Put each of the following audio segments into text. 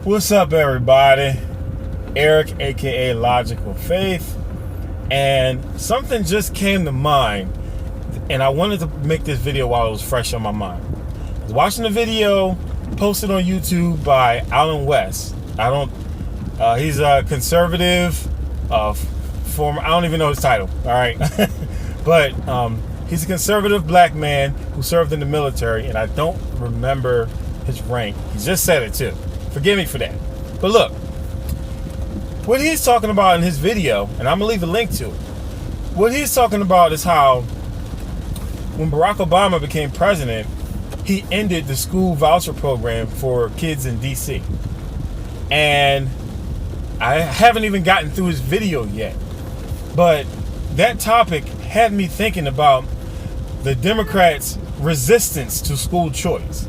What's up, everybody? Eric, aka Logical Faith, and something just came to mind, and I wanted to make this video while it was fresh on my mind. I was watching a video posted on YouTube by Alan West. He's a conservative, former. I don't even know his title. All right, but he's a conservative black man who served in the military, and I don't remember his rank. He just said it too. Forgive me for that. But look, what he's talking about in his video, and I'm going to leave a link to it. What he's talking about is how when Barack Obama became president, he ended the school voucher program for kids in D.C. And I haven't even gotten through his video yet. But that topic had me thinking about the Democrats' resistance to school choice.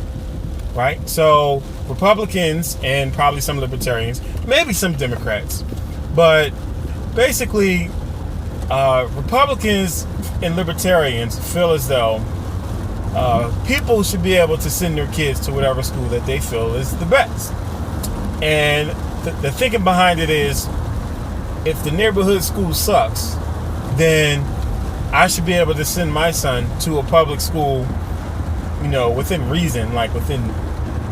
Right? So Republicans and probably some libertarians, maybe some Democrats, but basically Republicans and libertarians feel as though people should be able to send their kids to whatever school that they feel is the best. And the thinking behind it is, if the neighborhood school sucks, then I should be able to send my son to a public school, within reason, like within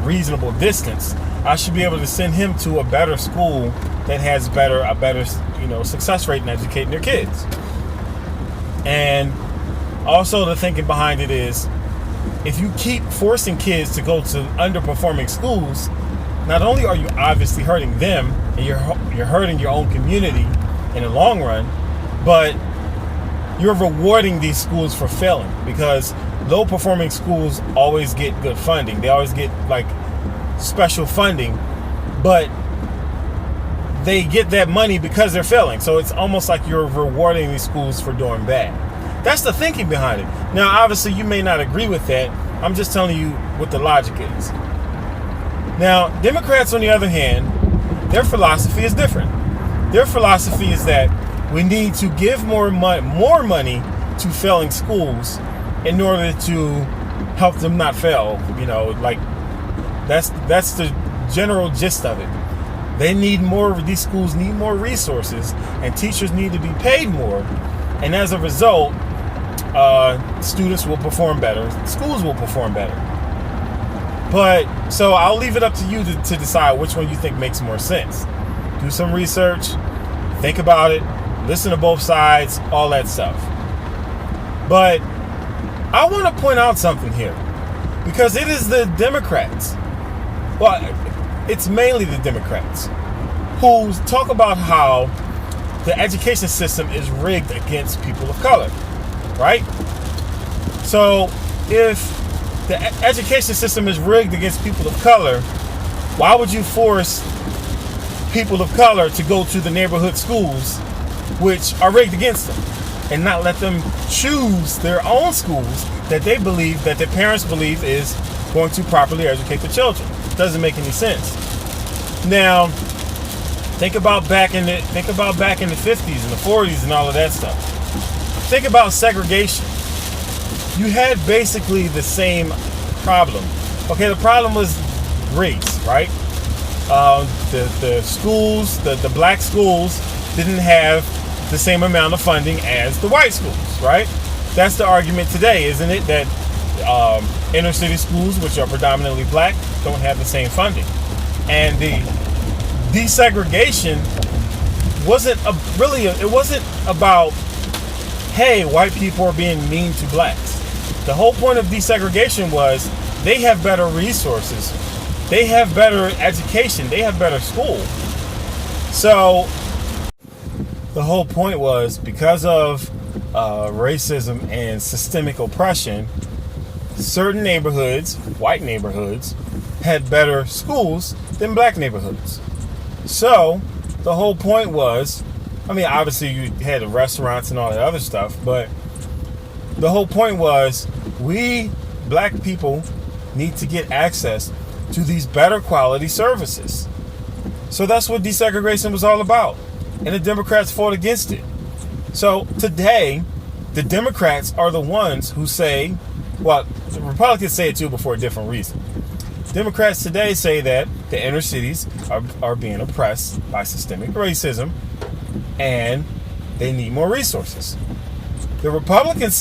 reasonable distance. I should be able to send him to a better school that has a better success rate in educating their kids. And also the thinking behind it is, if you keep forcing kids to go to underperforming schools, not only are you obviously hurting them, and you're hurting your own community in the long run, but you're rewarding these schools for failing, because low performing schools always get good funding. They always get like special funding, but they get that money because they're failing. So it's almost like you're rewarding these schools for doing bad. That's the thinking behind it. Now, obviously, you may not agree with that. I'm just telling you what the logic is. Now, Democrats, on the other hand, their philosophy is different. Their philosophy is that we need to give more money to failing schools in order to help them not fail. That's the general gist of it. These schools need more resources, and teachers need to be paid more. And as a result, students will perform better, schools will perform better. But, so I'll leave it up to you to decide which one you think makes more sense. Do some research, think about it, listen to both sides, all that stuff. But I want to point out something here, because it is the Democrats, well, it's mainly the Democrats, who talk about how the education system is rigged against people of color, right? So if the education system is rigged against people of color, why would you force people of color to go to the neighborhood schools, which are rigged against them, and not let them choose their own schools that they believe, that their parents believe is going to properly educate the children? It doesn't make any sense. Now, think about back in the 50s and the 40s and all of that stuff. Think about segregation. You had basically the same problem. Okay, the problem was race, right? The schools, the black schools didn't have the same amount of funding as the white schools, right? That's the argument today, isn't it? That inner city schools, which are predominantly black, don't have the same funding. And the desegregation wasn't about, hey, white people are being mean to blacks. The whole point of desegregation was they have better resources, they have better education, they have better school. So the whole point was, because of racism and systemic oppression, certain neighborhoods, white neighborhoods, had better schools than black neighborhoods. So the whole point was, obviously you had the restaurants and all that other stuff, but the whole point was, we black people need to get access to these better quality services. So that's what desegregation was all about. And the Democrats fought against it. So today, the Democrats are the ones who say, well, the Republicans say it too, but for a different reason. Democrats today say that the inner cities are being oppressed by systemic racism and they need more resources. The Republicans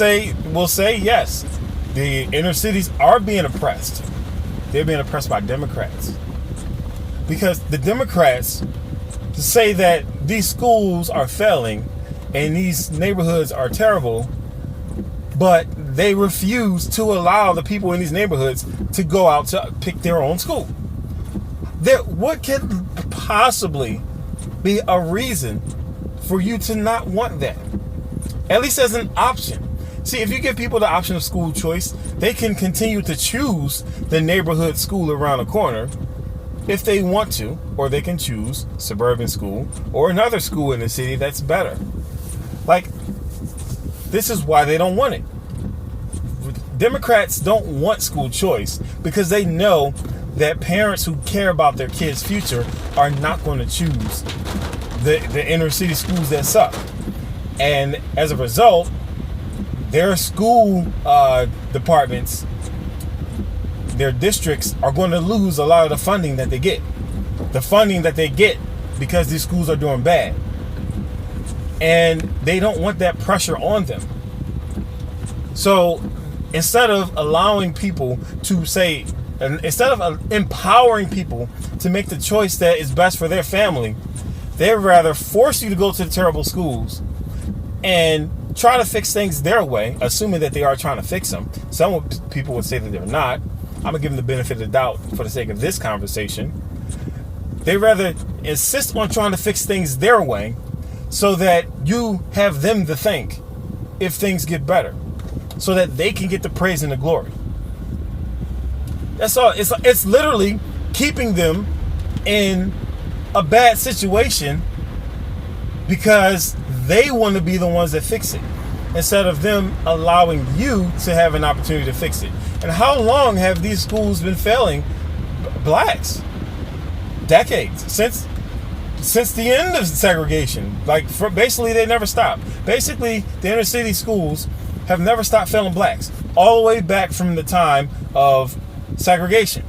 will say yes, the inner cities are being oppressed. They're being oppressed by Democrats. Because the Democrats say that these schools are failing and these neighborhoods are terrible, but they refuse to allow the people in these neighborhoods to go out to pick their own school. What can possibly be a reason for you to not want that? At least as an option. See, if you give people the option of school choice, they can continue to choose the neighborhood school around the corner if they want to, or they can choose suburban school or another school in the city that's better. Like, this is why they don't want it. Democrats don't want school choice because they know that parents who care about their kids' future are not going to choose the inner city schools that suck. And as a result, their school departments, their districts are going to lose a lot of the funding that they get. The funding that they get because these schools are doing bad. And they don't want that pressure on them. So instead of allowing people to say, instead of empowering people to make the choice that is best for their family, they'd rather force you to go to the terrible schools and try to fix things their way, assuming that they are trying to fix them. Some people would say that they're not. I'm going to give them the benefit of the doubt for the sake of this conversation. They rather insist on trying to fix things their way so that you have them to thank if things get better, so that they can get the praise and the glory. That's all. It's literally keeping them in a bad situation because they want to be the ones that fix it, instead of them allowing you to have an opportunity to fix it. And how long have these schools been failing blacks? Decades. Since the end of segregation. Basically, they never stopped. Basically, the inner city schools have never stopped failing blacks, all the way back from the time of segregation.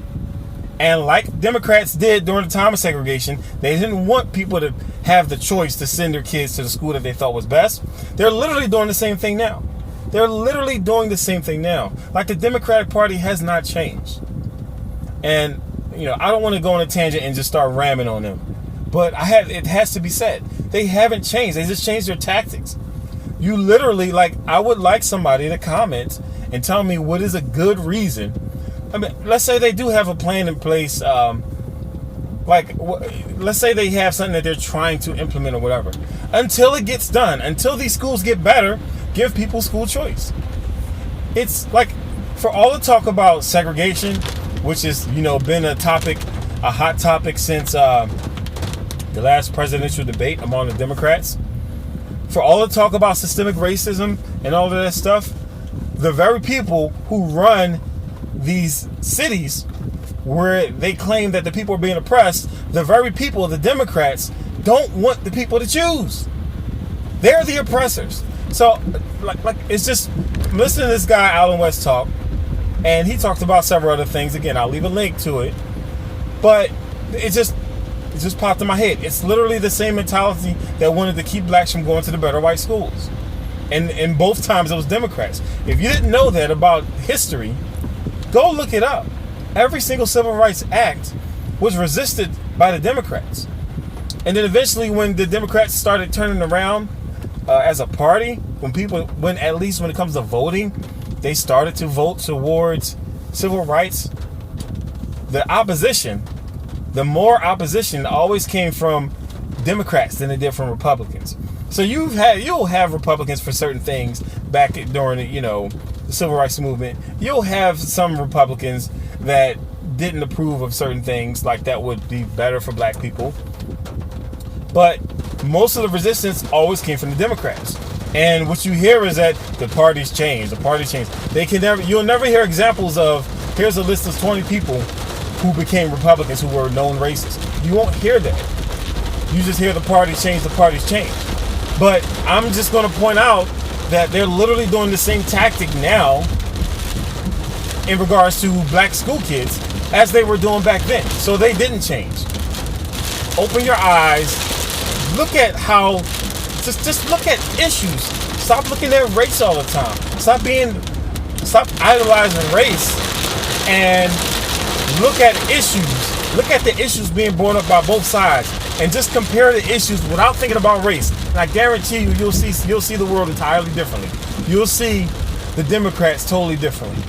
And like Democrats did during the time of segregation, they didn't want people to have the choice to send their kids to the school that they thought was best. They're literally doing the same thing now. Like, the Democratic Party has not changed. And, I don't want to go on a tangent and just start ramming on them. But it has to be said. They haven't changed. They just changed their tactics. You literally, I would like somebody to comment and tell me what is a good reason. I mean, let's say they do have a plan in place. Let's say they have something that they're trying to implement or whatever. Until it gets done, until these schools get better, give people school choice. It's like, for all the talk about segregation, which has, been a hot topic since the last presidential debate among the Democrats. For all the talk about systemic racism and all of that stuff, the very people who run these cities where they claim that the people are being oppressed, the very people, the Democrats, don't want the people to choose. They're the oppressors. So, it's just, listen to this guy, Alan West, talk, and he talked about several other things. Again, I'll leave a link to it. But it just popped in my head. It's literally the same mentality that wanted to keep blacks from going to the better white schools. And in both times, it was Democrats. If you didn't know that about history, go look it up. Every single Civil Rights Act was resisted by the Democrats. And then eventually, when the Democrats started turning around as a party, when at least when it comes to voting, they started to vote towards civil rights, the more opposition always came from Democrats than it did from Republicans. So you'll have Republicans for certain things back during the civil rights movement. You'll have some Republicans that didn't approve of certain things, like that would be better for black people. But most of the resistance always came from the Democrats. And what you hear is that the parties changed. You'll never hear examples of, here's a list of 20 people who became Republicans who were known racists. You won't hear that. You just hear the parties change. But I'm just going to point out that they're literally doing the same tactic now in regards to black school kids as they were doing back then. So they didn't change. Open your eyes. Look at how, just look at issues. Stop looking at race all the time. Stop idolizing race and look at issues. Look at the issues being brought up by both sides and just compare the issues without thinking about race. And I guarantee you, you'll see the world entirely differently. You'll see the Democrats totally differently.